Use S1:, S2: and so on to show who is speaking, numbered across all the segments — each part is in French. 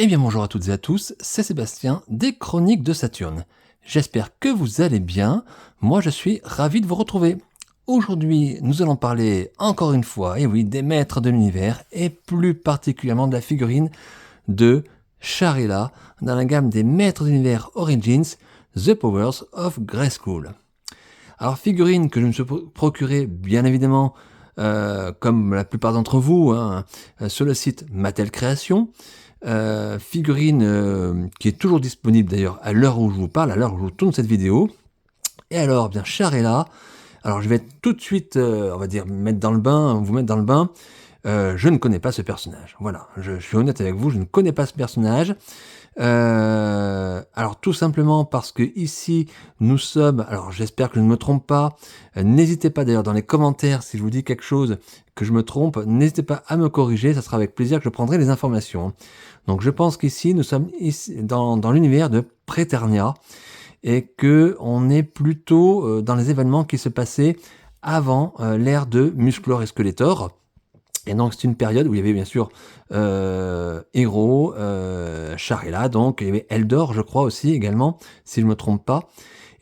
S1: Eh bien bonjour à toutes et à tous, c'est Sébastien des Chroniques de Saturne. J'espère que vous allez bien, moi je suis ravi de vous retrouver. Aujourd'hui nous allons parler encore une fois, et oui, des maîtres de l'univers, et plus particulièrement de la figurine de Sharela dans la gamme des maîtres de l'univers Origins, The Powers of Grayskull. Alors figurine que je me suis procurée bien évidemment, comme la plupart d'entre vous, sur le site Mattel Création. Figurine qui est toujours disponible d'ailleurs à l'heure où je vous parle, à l'heure où je tourne cette vidéo. Et alors, bien, Sharela. Alors, je vais tout de suite, on va dire, vous mettre dans le bain. Je ne connais pas ce personnage. Voilà, je suis honnête avec vous, je ne connais pas ce personnage. Alors tout simplement parce que ici nous sommes, alors j'espère que je ne me trompe pas, n'hésitez pas d'ailleurs dans les commentaires si je vous dis quelque chose que je me trompe, n'hésitez pas à me corriger, ça sera avec plaisir que je prendrai les informations. Donc je pense qu'ici nous sommes ici dans l'univers de Preternia et que on est plutôt dans les événements qui se passaient avant l'ère de Musclor et Skeletor. Et donc c'est une période où il y avait bien sûr Hero, Sharela, donc il y avait Eldor je crois aussi également, si je ne me trompe pas.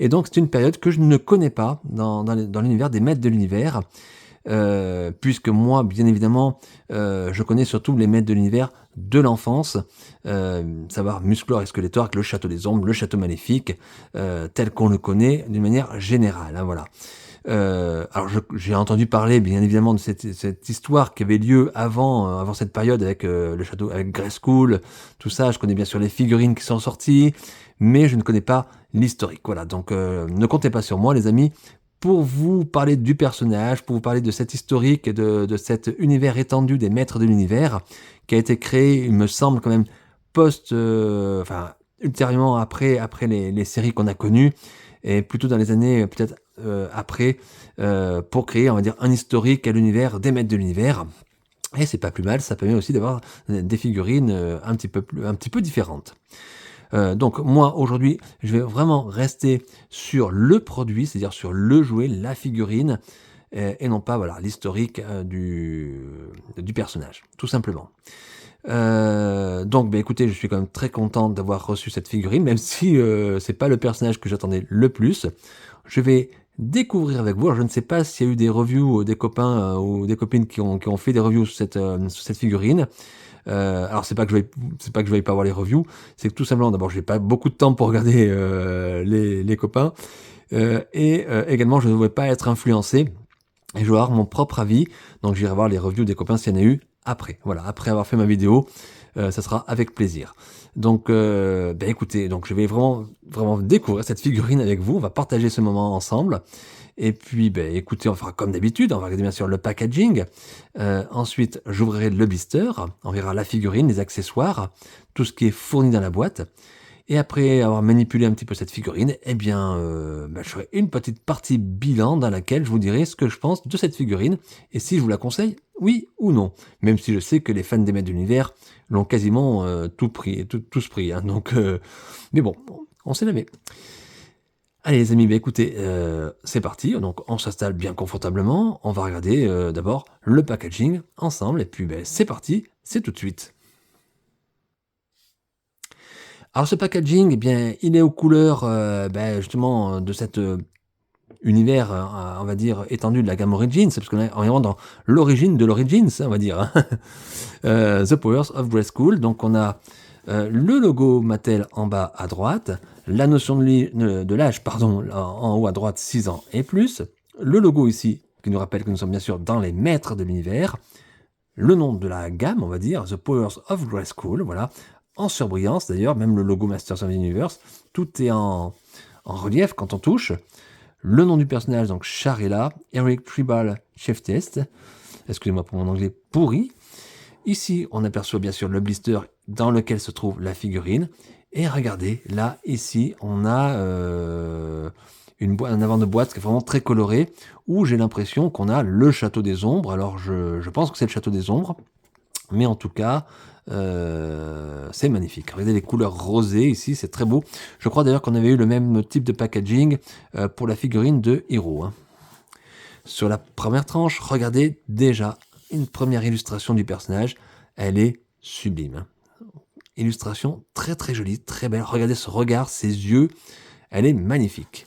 S1: Et donc c'est une période que je ne connais pas dans l'univers des maîtres de l'univers, puisque moi bien évidemment je connais surtout les maîtres de l'univers de l'enfance, savoir Musclor et Skeletor avec le château des ombres, le château maléfique, tel qu'on le connaît d'une manière générale, hein, voilà. Alors j'ai entendu parler bien évidemment de cette histoire qui avait lieu avant cette période avec le château, avec Grayskull, tout ça. Je connais bien sûr les figurines qui sont sorties, mais je ne connais pas l'historique. Voilà, donc ne comptez pas sur moi les amis pour vous parler du personnage, pour vous parler de cette historique et de cet univers étendu des maîtres de l'univers qui a été créé, il me semble quand même ultérieurement après les séries qu'on a connues, et plutôt dans les années peut-être après, pour créer, on va dire, un historique à l'univers des maîtres de l'univers. Et c'est pas plus mal, ça permet aussi d'avoir des figurines un petit peu différentes. Donc moi aujourd'hui, je vais vraiment rester sur le produit, c'est-à-dire sur le jouet, la figurine, et non pas voilà l'historique du personnage, tout simplement. Donc écoutez, je suis quand même très content d'avoir reçu cette figurine, même si c'est pas le personnage que j'attendais le plus. Je vais découvrir avec vous. Alors, je ne sais pas s'il y a eu des reviews, des copains ou des copines qui ont fait des reviews sur cette figurine. Alors c'est pas que je vais pas voir les reviews, c'est que tout simplement d'abord j'ai pas beaucoup de temps pour regarder les copains, et également je ne vais pas être influencé et je vais avoir mon propre avis. Donc j'irai voir les reviews des copains s'il y en a eu après. Voilà, après avoir fait ma vidéo, ça sera avec plaisir. Donc, écoutez, donc je vais vraiment découvrir cette figurine avec vous. On va partager ce moment ensemble. Et puis, écoutez, on fera comme d'habitude. On va regarder bien sûr le packaging. Ensuite, j'ouvrirai le blister. On verra la figurine, les accessoires, tout ce qui est fourni dans la boîte. Et après avoir manipulé un petit peu cette figurine, eh bien, je ferai une petite partie bilan dans laquelle je vous dirai ce que je pense de cette figurine et si je vous la conseille, oui ou non. Même si je sais que les fans des maîtres de l'univers l'ont quasiment tous pris. Hein, donc, mais bon, on sait jamais. Allez les amis, écoutez, c'est parti. Donc on s'installe bien confortablement. On va regarder d'abord le packaging ensemble. Et puis c'est parti, c'est tout de suite. Alors ce packaging, eh bien, il est aux couleurs justement de cet univers, on va dire, étendu de la gamme Origins, parce qu'on est vraiment dans l'origine de l'Origins, on va dire. The Powers of Grayskull. Donc on a le logo Mattel en bas à droite, la notion de l'âge, en haut à droite, 6 ans et plus, le logo ici, qui nous rappelle que nous sommes bien sûr dans les maîtres de l'univers, le nom de la gamme, on va dire, The Powers of Grayskull, voilà, en surbrillance d'ailleurs, même le logo Masters of the Universe, tout est en relief quand on touche. Le nom du personnage, donc Sharela, Eric Tribal Chef Test, excusez-moi pour mon anglais pourri. Ici, on aperçoit bien sûr le blister dans lequel se trouve la figurine. Et regardez, là, ici, on a un avant de boîte qui est vraiment très coloré, où j'ai l'impression qu'on a le château des ombres. Alors, je pense que c'est le château des ombres. Mais en tout cas, c'est magnifique. Regardez les couleurs rosées ici, c'est très beau. Je crois d'ailleurs qu'on avait eu le même type de packaging pour la figurine de Hero. Hein. Sur la première tranche, regardez déjà une première illustration du personnage. Elle est sublime. illustration très très jolie, très belle. Regardez ce regard, ses yeux, elle est magnifique.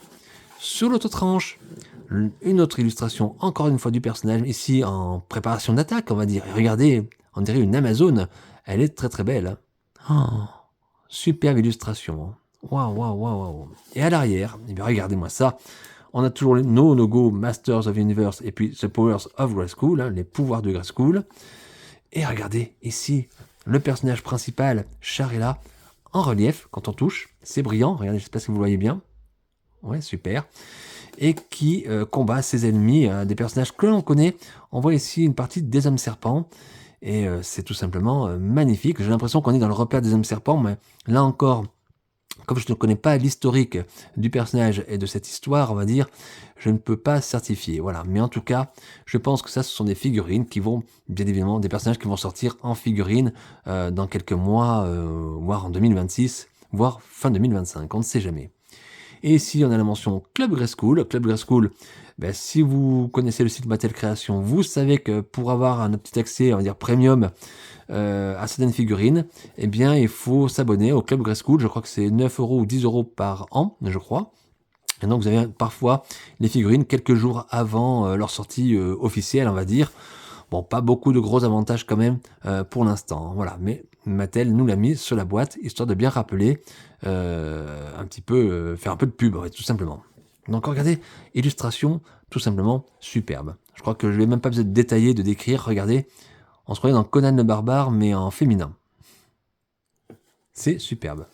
S1: Sur l'autre tranche, une autre illustration, encore une fois du personnage, ici en préparation d'attaque, on va dire. Et regardez, on dirait une Amazone, elle est très très belle. Oh, superbe illustration. Waouh, waouh, waouh, waouh. Et à l'arrière, eh bien regardez-moi ça. On a toujours nos logos Masters of Universe et puis The Powers of Grayskull, les pouvoirs de Grayskull. Et regardez ici le personnage principal, Sharela, en relief quand on touche. C'est brillant, regardez, je ne sais pas si vous le voyez bien. Ouais, super. Et qui combat ses ennemis, des personnages que l'on connaît. On voit ici une partie des hommes serpents. Et c'est tout simplement magnifique. J'ai l'impression qu'on est dans le repère des hommes serpents, mais là encore, comme je ne connais pas l'historique du personnage et de cette histoire, on va dire, je ne peux pas certifier. Voilà. Mais en tout cas, je pense que ça, ce sont des figurines qui vont, bien évidemment, des personnages qui vont sortir en figurines dans quelques mois, voire en 2026, voire fin 2025. On ne sait jamais. Et ici, on a la mention Club Grayskull. Club Grayskull, ben, si vous connaissez le site Mattel Création, vous savez que pour avoir un petit accès, on va dire premium, à certaines figurines, eh bien, il faut s'abonner au Club Grayskull. Je crois que c'est 9 € ou 10 € par an, je crois. Et donc, vous avez parfois les figurines quelques jours avant leur sortie officielle, on va dire. Bon, pas beaucoup de gros avantages quand même pour l'instant. Voilà, mais Mattel nous l'a mis sur la boîte, histoire de bien rappeler un petit peu, faire un peu de pub, ouais, tout simplement. Donc regardez, illustration tout simplement superbe. Je crois que je vais même pas besoin de détailler, de décrire. Regardez, on se croyait dans Conan le Barbare, mais en féminin. C'est superbe.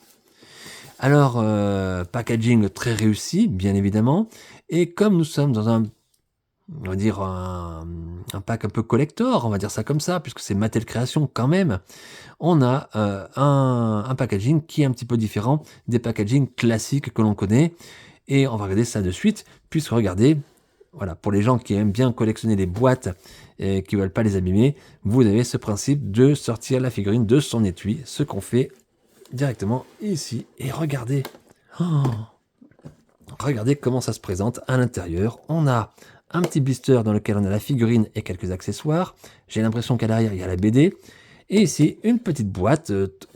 S1: Alors, packaging très réussi, bien évidemment. Et comme nous sommes dans un, on va dire, un pack un peu collector, on va dire ça comme ça, puisque c'est Mattel Création quand même, on a un packaging qui est un petit peu différent des packaging classiques que l'on connaît. Et on va regarder ça de suite, puisque regardez, voilà, pour les gens qui aiment bien collectionner les boîtes et qui ne veulent pas les abîmer, vous avez ce principe de sortir la figurine de son étui, ce qu'on fait directement ici. Et regardez, regardez comment ça se présente à l'intérieur. On a un petit blister dans lequel on a la figurine et quelques accessoires. J'ai l'impression qu'à l'arrière, il y a la BD. Et ici, une petite boîte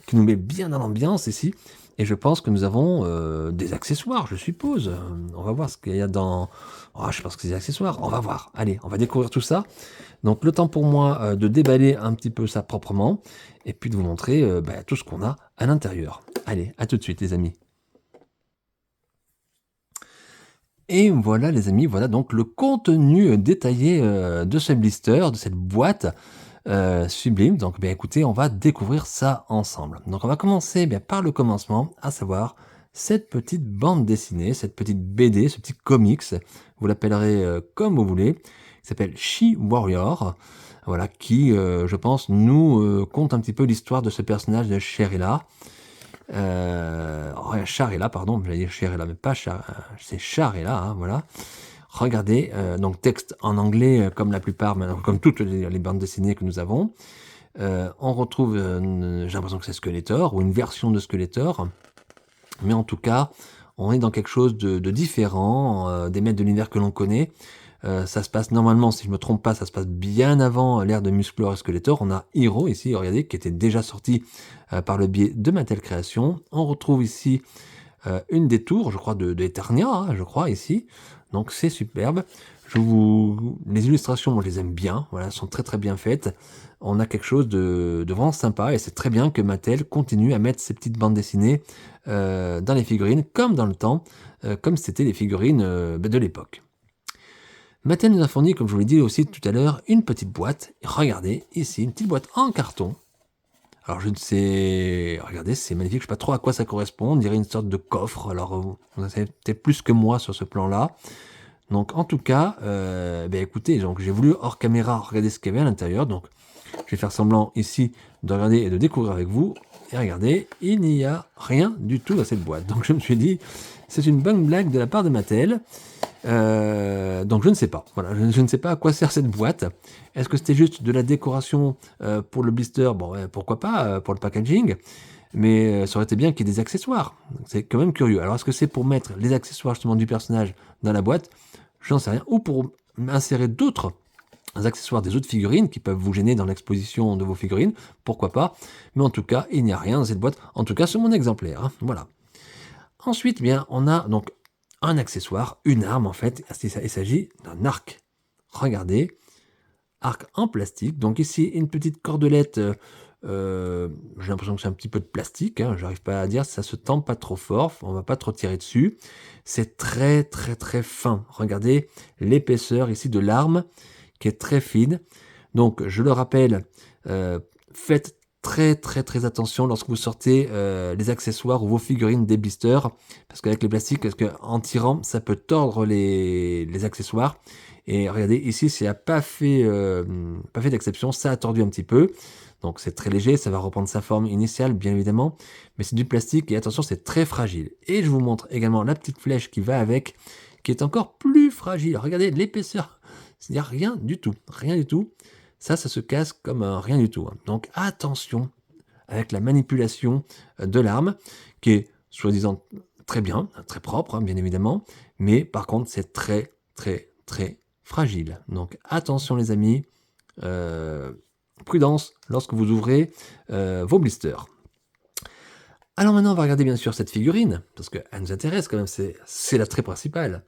S1: qui nous met bien dans l'ambiance ici. Et je pense que nous avons des accessoires, je suppose. On va voir ce qu'il y a dans... Oh, je pense que c'est des accessoires. On va voir. Allez, on va découvrir tout ça. Donc, le temps pour moi de déballer un petit peu ça proprement. Et puis de vous montrer tout ce qu'on a à l'intérieur. Allez, à tout de suite, les amis. Et voilà, les amis, voilà donc le contenu détaillé de ce blister, de cette boîte. Sublime. Donc, bien écoutez, on va découvrir ça ensemble. Donc, on va commencer par le commencement, à savoir cette petite bande dessinée, cette petite BD, ce petit comics, vous l'appellerez comme vous voulez, qui s'appelle She Warrior, voilà, qui, je pense, nous conte un petit peu l'histoire de ce personnage de Sharela. Sharela, pardon, j'allais dire Sharela, mais pas c'est Sharela, hein, voilà. Regardez, donc texte en anglais comme la plupart, comme toutes les bandes dessinées que nous avons. On retrouve, j'ai l'impression que c'est Skeletor, ou une version de Skeletor. Mais en tout cas, on est dans quelque chose de différent, des maîtres de l'univers que l'on connaît. Ça se passe normalement, si je ne me trompe pas, ça se passe bien avant l'ère de Musclor et Skeletor. On a Hero ici, regardez, qui était déjà sorti par le biais de Mattel Création. On retrouve ici une des tours, je crois, de Eternia, hein, je crois, ici. Donc c'est superbe. Les illustrations, moi je les aime bien, voilà, elles sont très très bien faites. On a quelque chose de vraiment sympa et c'est très bien que Mattel continue à mettre ces petites bandes dessinées dans les figurines, comme dans le temps, comme c'était les figurines de l'époque. Mattel nous a fourni, comme je vous l'ai dit aussi tout à l'heure, une petite boîte. Regardez, ici, une petite boîte en carton. Alors je ne sais... Regardez, c'est magnifique, je ne sais pas trop à quoi ça correspond. On dirait une sorte de coffre. Alors vous en savez peut-être plus que moi sur ce plan-là. Donc en tout cas, écoutez, donc j'ai voulu hors caméra regarder ce qu'il y avait à l'intérieur. Donc je vais faire semblant ici de regarder et de découvrir avec vous. Et regardez, il n'y a rien du tout dans cette boîte. Donc je me suis dit, c'est une bonne blague de la part de Mattel. Donc je ne sais pas. Voilà, je ne sais pas à quoi sert cette boîte. Est-ce que c'était juste de la décoration pour le blister? Bon, pourquoi pas pour le packaging. Mais ça aurait été bien qu'il y ait des accessoires. C'est quand même curieux. Alors est-ce que c'est pour mettre les accessoires justement du personnage dans la boîte? Je n'en sais rien. Ou pour insérer d'autres accessoires des autres figurines qui peuvent vous gêner dans l'exposition de vos figurines, pourquoi pas. Mais en tout cas, il n'y a rien dans cette boîte, en tout cas sur mon exemplaire. Hein, voilà. Ensuite, eh bien, on a donc un accessoire, une arme en fait. Il s'agit d'un arc. Regardez, arc en plastique. Donc ici, une petite cordelette. J'ai l'impression que c'est un petit peu de plastique. Hein, j'arrive pas à dire, ça se tend pas trop fort. On va pas trop tirer dessus. C'est très très très fin. Regardez l'épaisseur ici de l'arme qui est très fine. Donc, je le rappelle, faites très très très attention lorsque vous sortez les accessoires ou vos figurines des blisters, parce qu'avec les plastiques, en tirant, ça peut tordre les accessoires. Et regardez, ici, s'il n'y a pas fait d'exception, ça a tordu un petit peu. Donc c'est très léger, ça va reprendre sa forme initiale, bien évidemment, mais c'est du plastique et attention, c'est très fragile. Et je vous montre également la petite flèche qui va avec, qui est encore plus fragile. Regardez l'épaisseur, c'est-à-dire rien du tout, rien du tout. Ça se casse comme rien du tout. Hein. Donc attention avec la manipulation de l'arme, qui est soi-disant très bien, très propre, hein, bien évidemment, mais par contre c'est très très très fragile. Donc attention les amis, prudence lorsque vous ouvrez vos blisters. Alors maintenant on va regarder bien sûr cette figurine, parce qu'elle nous intéresse quand même, c'est l'attrait principal.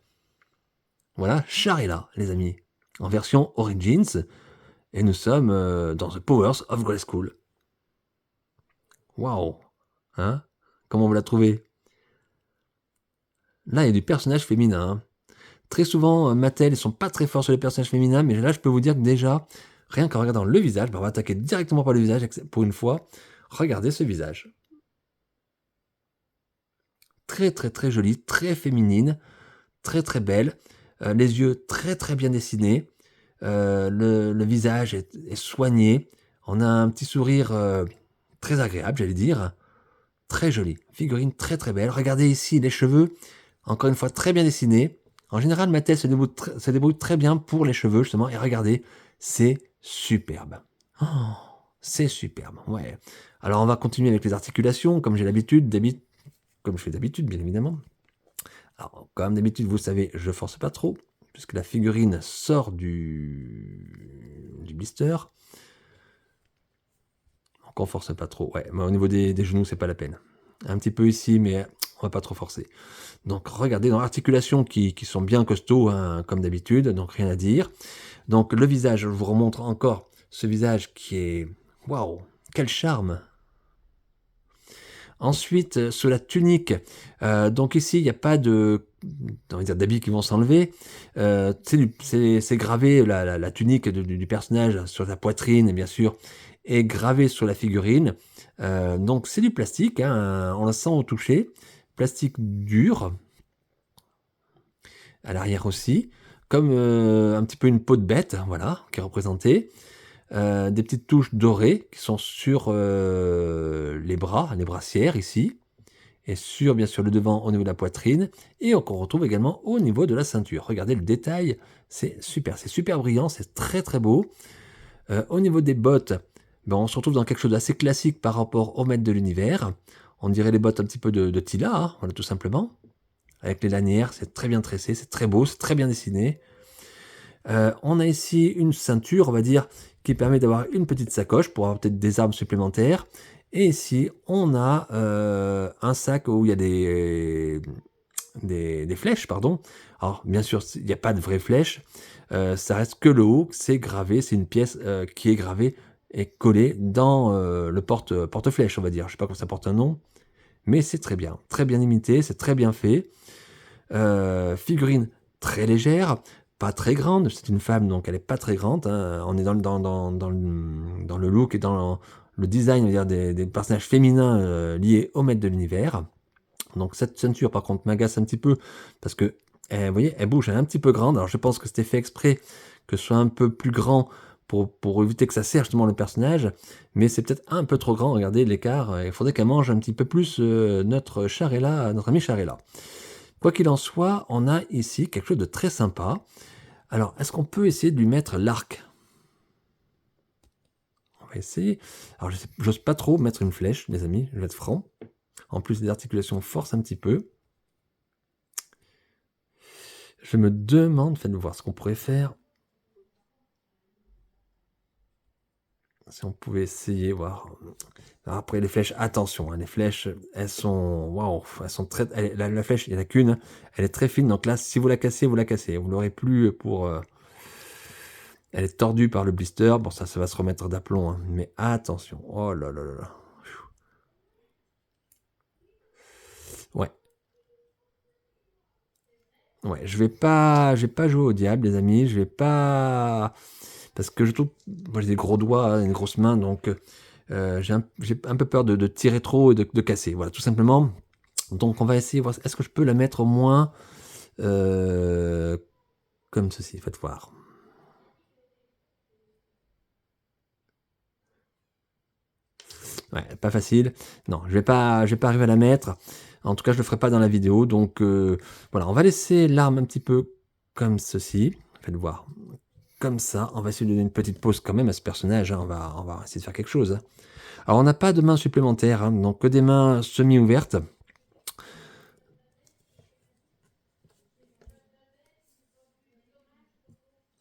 S1: Voilà, Sharella les amis, en version Origins, et nous sommes dans The Powers of Grayskull. Waouh, hein? Comment vous la trouvez? Là, il y a du personnage féminin. Hein. Très souvent, Mattel, ils sont pas très forts sur les personnages féminins, mais là, je peux vous dire que déjà, rien qu'en regardant le visage, on va attaquer directement par le visage pour une fois. Regardez ce visage. Très très très jolie, très féminine, très très belle. Les yeux très très bien dessinés. Le visage est soigné. On a un petit sourire très agréable, j'allais dire. Très jolie. Figurine très très belle. Regardez ici les cheveux. Encore une fois, très bien dessinés. En général, Mattel se débrouille très bien pour les cheveux, justement. Et regardez, c'est superbe. Oh, c'est superbe, ouais. Alors, on va continuer avec les articulations, comme j'ai l'habitude, comme je fais d'habitude, bien évidemment. Alors, comme d'habitude, vous savez, je force pas trop, puisque la figurine sort du blister. Donc, on force pas trop. Ouais, mais au niveau des genoux, c'est pas la peine. Un petit peu ici, mais on va pas trop forcer. Donc regardez dans l'articulation qui sont bien costauds, hein, comme d'habitude, donc rien à dire. Donc le visage, je vous remontre encore ce visage qui est... Waouh, quel charme! Ensuite, sur la tunique, donc ici, il n'y a pas d'habits qui vont s'enlever. C'est gravé, la tunique du personnage sur la poitrine, et bien sûr, est gravée sur la figurine. Donc c'est du plastique, hein, on le sent au toucher. Plastique dur, à l'arrière aussi, comme un petit peu une peau de bête, voilà, qui est représentée. Des petites touches dorées qui sont sur les brassières ici, et sur bien sûr le devant au niveau de la poitrine, et qu'on retrouve également au niveau de la ceinture. Regardez le détail, c'est super brillant, c'est très très beau. Au niveau des bottes, ben, on se retrouve dans quelque chose d'assez classique par rapport au maître de l'univers. On dirait les bottes un petit peu de Tila, hein, voilà, tout simplement. Avec les lanières, c'est très bien tressé, c'est très beau, c'est très bien dessiné. On a ici une ceinture, on va dire, qui permet d'avoir une petite sacoche pour avoir peut-être des armes supplémentaires. Et ici, on a un sac où il y a des flèches, pardon. Alors, bien sûr, il n'y a pas de vraies flèches. Ça reste que le haut, c'est gravé, c'est une pièce qui est gravée et collée dans le porte-flèche, on va dire. Je ne sais pas comment ça porte un nom, mais c'est très bien imité, c'est très bien fait. Figurine très légère, pas très grande, c'est une femme donc elle est pas très grande, hein. On est dans le look et dans le design, on va dire, des personnages féminins liés au maître de l'univers. Donc cette ceinture par contre m'agace un petit peu parce que vous voyez, elle bouge, elle est un petit peu grande. Alors je pense que c'était fait exprès que ce soit un peu plus grand pour éviter que ça serre justement le personnage, mais c'est peut-être un peu trop grand. Regardez l'écart, il faudrait qu'elle mange un petit peu plus notre ami Sharella. Quoi qu'il en soit, on a ici quelque chose de très sympa. Alors, est-ce qu'on peut essayer de lui mettre l'arc? On va essayer. Alors, j'ose pas trop mettre une flèche, les amis, je vais être franc. En plus, les articulations forcent un petit peu. Je me demande, faites-nous voir ce qu'on pourrait faire. Si on pouvait essayer, voir. Alors après, les flèches, attention, hein, les flèches, elles sont, waouh, elles sont très, la flèche, il n'y en a qu'une, hein, elle est très fine, donc là, si vous la cassez, vous la cassez. Vous l'aurez plus pour, elle est tordue par le blister, bon, ça va se remettre d'aplomb, hein, mais attention, oh là là là là. Ouais. Ouais, je vais pas jouer au diable, les amis, je vais pas, parce que je trouve, moi j'ai des gros doigts, hein, une grosse main, donc j'ai un peu peur de tirer trop et de casser, voilà, tout simplement. Donc on va essayer, voir, est-ce que je peux la mettre au moins euh, comme ceci, faites voir. Ouais, pas facile. Non, je vais pas arriver à la mettre. En tout cas, je le ferai pas dans la vidéo. Donc voilà, on va laisser l'arme un petit peu comme ceci. Faites voir. Comme ça, on va essayer de donner une petite pause quand même à ce personnage, hein. On va essayer de faire quelque chose, hein. Alors, on n'a pas de mains supplémentaires, hein, donc que des mains semi-ouvertes.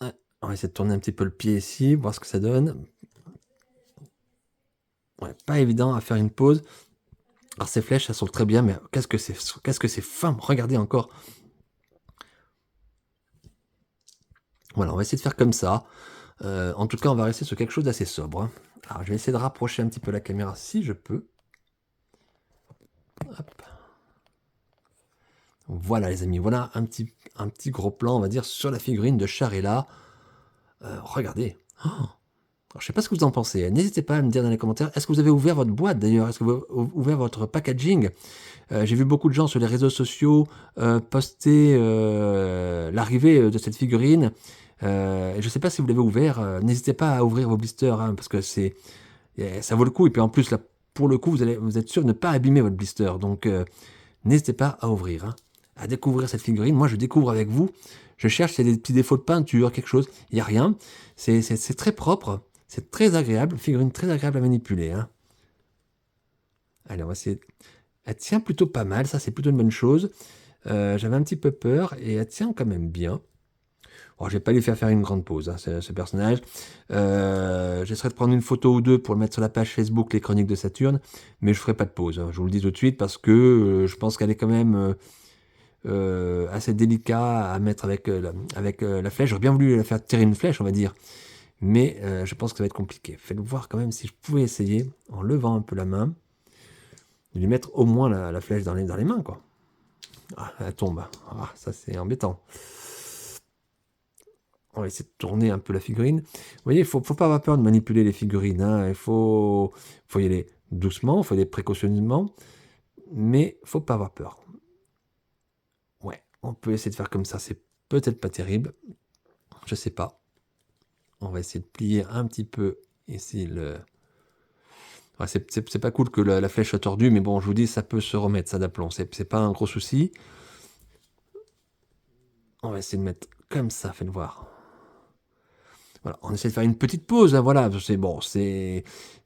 S1: Ouais, on va essayer de tourner un petit peu le pied ici, voir ce que ça donne. Ouais, pas évident à faire une pause. Alors, ces flèches, elles sont très bien, mais qu'est-ce que c'est fin. Regardez encore. Voilà, on va essayer de faire comme ça. En tout cas, on va rester sur quelque chose d'assez sobre, hein. Alors, je vais essayer de rapprocher un petit peu la caméra si je peux. Hop. Voilà les amis, voilà un petit gros plan, on va dire, sur la figurine de Charella. Regardez. Oh, alors, je sais pas ce que vous en pensez. N'hésitez pas à me dire dans les commentaires. Est-ce que vous avez ouvert votre boîte d'ailleurs? Est-ce que vous avez ouvert votre packaging? J'ai vu beaucoup de gens sur les réseaux sociaux poster l'arrivée de cette figurine. Et je sais pas si vous l'avez ouvert. N'hésitez pas à ouvrir vos blisters, hein, parce que ça vaut le coup. Et puis en plus, là, pour le coup, vous êtes sûr de ne pas abîmer votre blister. Donc n'hésitez pas à ouvrir, hein, à découvrir cette figurine. Moi, je découvre avec vous. Je cherche s'il y a des petits défauts de peinture, quelque chose. Il n'y a rien. C'est très propre. C'est très agréable. Figurine très agréable à manipuler, hein. Allez, on va essayer. Elle tient plutôt pas mal. Ça, c'est plutôt une bonne chose. J'avais un petit peu peur et elle tient quand même bien. Bon, je vais pas lui faire une grande pause, hein, ce personnage. J'essaierai de prendre une photo ou deux pour le mettre sur la page Facebook Les Chroniques de Saturne, mais je ferai pas de pause, hein, je vous le dis tout de suite, parce que je pense qu'elle est quand même assez délicat à mettre avec, la flèche. J'aurais bien voulu la faire tirer une flèche, on va dire, mais je pense que ça va être compliqué. Faites-le voir quand même si je pouvais essayer, en levant un peu la main, de lui mettre au moins la flèche dans les mains, quoi. Ah, elle tombe. Ah, ça c'est embêtant. On va essayer de tourner un peu la figurine. Vous voyez, faut pas avoir peur de manipuler les figurines, hein. Faut y aller doucement, il faut y aller précautionneusement, mais faut pas avoir peur. Ouais, on peut essayer de faire comme ça, c'est peut-être pas terrible, je sais pas. On va essayer de plier un petit peu ici le... Ouais, c'est pas cool que la flèche soit tordue, mais bon, je vous dis, ça peut se remettre, ça d'aplomb, c'est pas un gros souci. On va essayer de mettre comme ça, faites voir. Voilà, on essaie de faire une petite pause, hein, voilà, c'est bon, c'est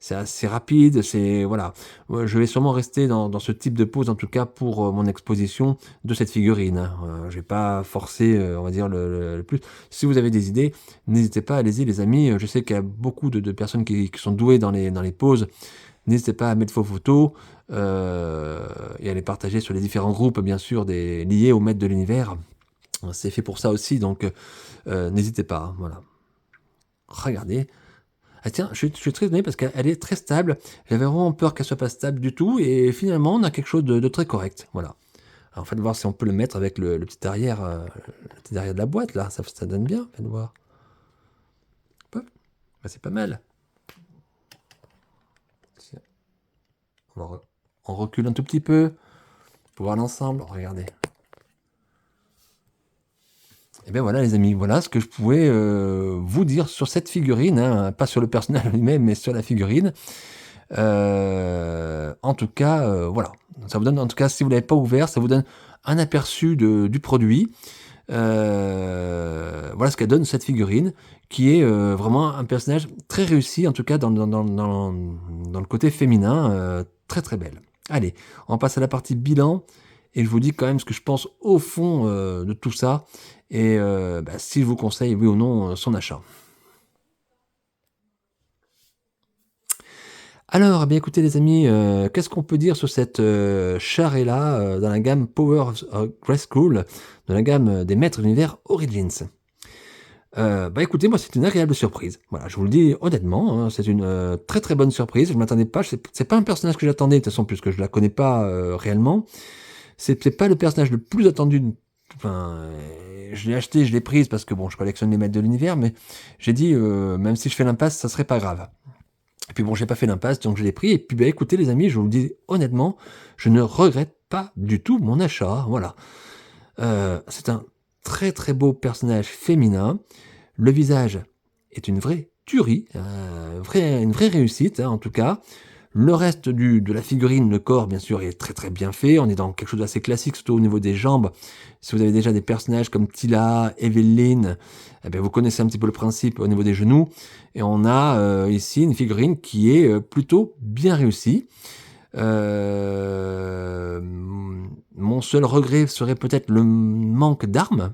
S1: assez rapide, c'est voilà. Je vais sûrement rester dans ce type de pause, en tout cas pour mon exposition de cette figurine, hein. Je vais pas forcer, on va dire le plus. Si vous avez des idées, n'hésitez pas, allez-y les amis. Je sais qu'il y a beaucoup de personnes qui sont douées dans les pauses. N'hésitez pas à mettre vos photos et à les partager sur les différents groupes, bien sûr, liés au maître de l'univers. C'est fait pour ça aussi, donc n'hésitez pas, hein, voilà. Regardez. Ah tiens, je suis très étonné parce qu'elle est très stable. J'avais vraiment peur qu'elle soit pas stable du tout. Et finalement, on a quelque chose de très correct. Voilà. Alors, faites voir si on peut le mettre avec le petit arrière, de la boîte, là. Ça donne bien. Faites voir. Hop. Bah, c'est pas mal. Tiens. On recule un tout petit peu pour voir l'ensemble. Regardez. Et bien voilà les amis, voilà ce que je pouvais vous dire sur cette figurine, hein, pas sur le personnage lui-même, mais sur la figurine. En tout cas, voilà. Ça vous donne, en tout cas, si vous ne l'avez pas ouvert, ça vous donne un aperçu du produit. Voilà ce qu'elle donne cette figurine, qui est vraiment un personnage très réussi, en tout cas dans le côté féminin, très très belle. Allez, on passe à la partie bilan, et je vous dis quand même ce que je pense au fond de tout ça, et si je vous conseille, oui ou non, son achat. Alors, eh bien écoutez les amis, qu'est-ce qu'on peut dire sur cette, charrette-là, dans la gamme Power of Grayskull, dans la gamme, des Maîtres de l'Univers Origins? Bah, écoutez, moi, c'est une agréable surprise. Voilà, je vous le dis honnêtement, hein, c'est une, très, très bonne surprise. Je m'attendais pas, c'est pas un personnage que j'attendais de toute façon puisque je la connais pas, réellement. C'est peut-être pas le personnage le plus attendu enfin, je l'ai acheté, je l'ai prise parce que bon, je collectionne les Maîtres de l'Univers, mais j'ai dit, «Même si je fais l'impasse, ça serait pas grave». Et puis bon, j'ai pas fait l'impasse, donc je l'ai pris. Et puis bah, écoutez les amis, je vous le dis honnêtement, je ne regrette pas du tout mon achat. Voilà. C'est un très très beau personnage féminin. Le visage est une vraie tuerie, une vraie réussite hein, en tout cas. Le reste de la figurine, le corps, bien sûr, est très très bien fait. On est dans quelque chose d'assez classique, surtout au niveau des jambes. Si vous avez déjà des personnages comme Tila, Evelyn, eh bien, vous connaissez un petit peu le principe au niveau des genoux. Et on a ici une figurine qui est plutôt bien réussie. Mon seul regret serait peut-être le manque d'armes,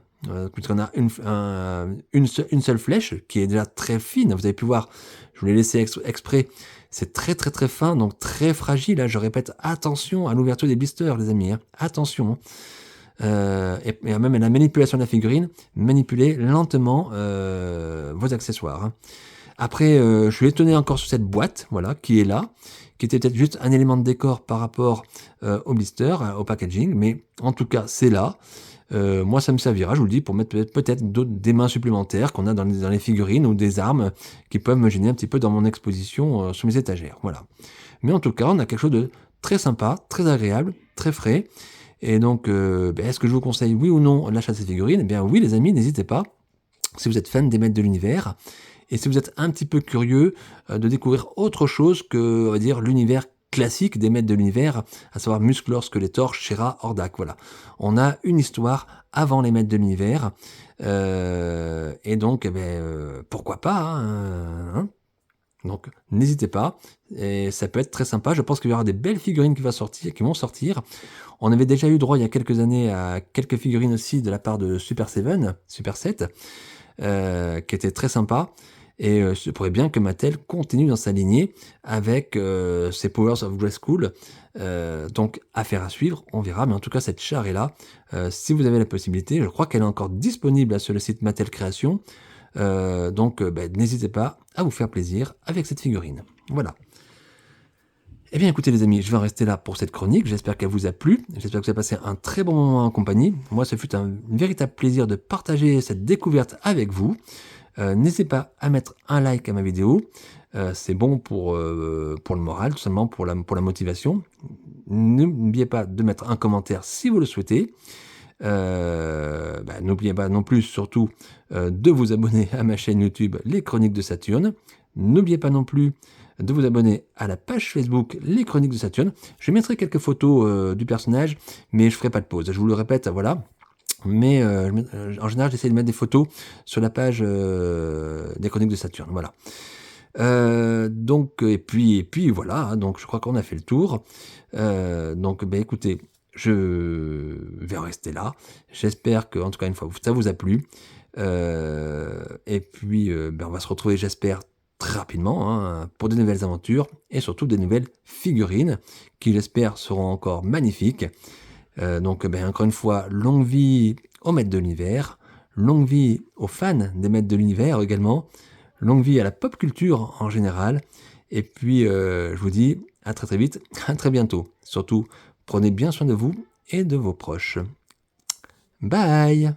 S1: puisqu'on a une seule flèche qui est déjà très fine. Vous avez pu voir, je vous l'ai laissé exprès. C'est très très très fin, donc très fragile. Hein. Je répète, attention à l'ouverture des blisters, les amis. Hein. Attention. Et même à la manipulation de la figurine, manipulez lentement vos accessoires. Hein. Après, je suis étonné encore sur cette boîte, voilà, qui est là, qui était peut-être juste un élément de décor par rapport au blister, au packaging, mais en tout cas, c'est là. Moi, ça me servira, je vous le dis, pour mettre peut-être des mains supplémentaires qu'on a dans les figurines ou des armes qui peuvent me gêner un petit peu dans mon exposition sur mes étagères. Voilà. Mais en tout cas, on a quelque chose de très sympa, très agréable, très frais. Et donc, est-ce que je vous conseille, oui ou non, l'achat de ces figurines? Eh bien, oui, les amis, n'hésitez pas. Si vous êtes fan des Maîtres de l'Univers, et si vous êtes un petit peu curieux de découvrir autre chose que, on va dire, l'univers classique des Maîtres de l'Univers, à savoir Musclor, Skeletor, She-Ra, Hordak, voilà. On a une histoire avant les Maîtres de l'Univers, et donc, pourquoi pas, hein. Donc, n'hésitez pas, et ça peut être très sympa. Je pense qu'il y aura des belles figurines qui vont sortir. On avait déjà eu droit il y a quelques années à quelques figurines aussi de la part de Super 7, qui étaient très sympas. Et il pourrait bien que Mattel continue dans sa lignée avec ses Powers of Grayskull. Donc, affaire à suivre, on verra. Mais en tout cas, cette char est là. Si vous avez la possibilité, je crois qu'elle est encore disponible sur le site Mattel Création. Donc, n'hésitez pas à vous faire plaisir avec cette figurine. Voilà. Eh bien écoutez les amis, je vais en rester là pour cette chronique, j'espère qu'elle vous a plu, j'espère que vous avez passé un très bon moment en compagnie. Moi ce fut un véritable plaisir de partager cette découverte avec vous. N'hésitez pas à mettre un like à ma vidéo, c'est bon pour le moral, tout simplement pour la motivation. N'oubliez pas de mettre un commentaire si vous le souhaitez. N'oubliez pas non plus surtout de vous abonner à ma chaîne YouTube Les Chroniques de Saturne. N'oubliez pas non plus de vous abonner à la page Facebook Les Chroniques de Saturne. Je mettrai quelques photos du personnage, mais je ferai pas de pause. Je vous le répète, voilà. Mais en général, j'essaie de mettre des photos sur la page des Chroniques de Saturne. Voilà. Donc et puis voilà. Hein, donc je crois qu'on a fait le tour. Donc écoutez, je vais en rester là. J'espère que, en tout cas, une fois, ça vous a plu. Et puis, on va se retrouver, j'espère, très rapidement hein, pour de nouvelles aventures et surtout des nouvelles figurines qui, j'espère, seront encore magnifiques. Donc, encore une fois, longue vie aux Maîtres de l'Univers, longue vie aux fans des Maîtres de l'Univers également, longue vie à la pop culture en général. Et puis, je vous dis à très très vite, à très bientôt. Surtout, prenez bien soin de vous et de vos proches. Bye!